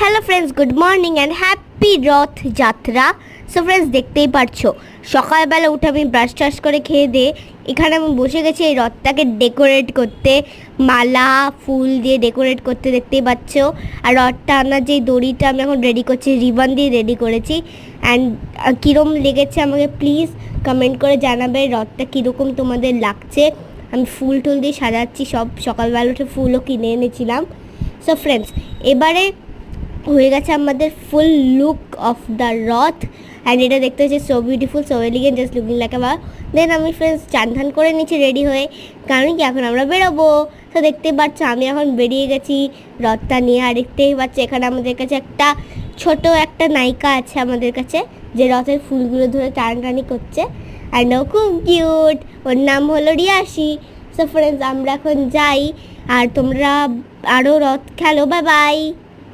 Hello friends, good morning and happy Rath Yatra. So friends, দেখতেই পারছো সকালবেলা উঠে আমি ব্রাশ টাশ করে খেয়ে দিয়ে এখানে আমি বসে গেছি এই রথটাকে ডেকোরেট করতে, মালা ফুল দিয়ে ডেকোরেট করতে। দেখতেই পাচ্ছ। আর রথটা আনার যেই দড়িটা আমি এখন রেডি করছি, রিবন দিয়ে রেডি করেছি। অ্যান্ড কীরকম লেগেছে আমাকে প্লিজ কমেন্ট করে জানাবে রথটা কীরকম তোমাদের লাগছে। আমি ফুল টুল দিয়ে সাজাচ্ছি, সব সকালবেলা উঠে ফুলও কিনে এনেছিলাম। সো ফ্রেন্ডস, এবারে হয়ে গেছে আমাদের ফুল লুক অফ দ্য রথ। অ্যান্ড এটা দেখতে হচ্ছে so beautiful, so elegant, just looking like a wow. Then আমি ফ্রেন্ডস চান ধান করে নিচ্ছি রেডি হয়ে, কারণ কি এখন আমরা বেরোবো। তো দেখতেই পাচ্ছ আমি এখন বেরিয়ে গেছি রথটা নিয়ে। আর দেখতেই পাচ্ছ এখানে আমাদের কাছে একটা ছোট একটা নায়িকা আছে আমাদের কাছে, যে রথের ফুলগুলো ধরে টানাটানি করছে। অ্যান্ড ও খুব কিউট, ওর নাম হলো রিয়াসি। সো ফ্রেন্ডস, আমরা এখন যাই, আর তোমরা আরও রথ খেলো। Bye bye.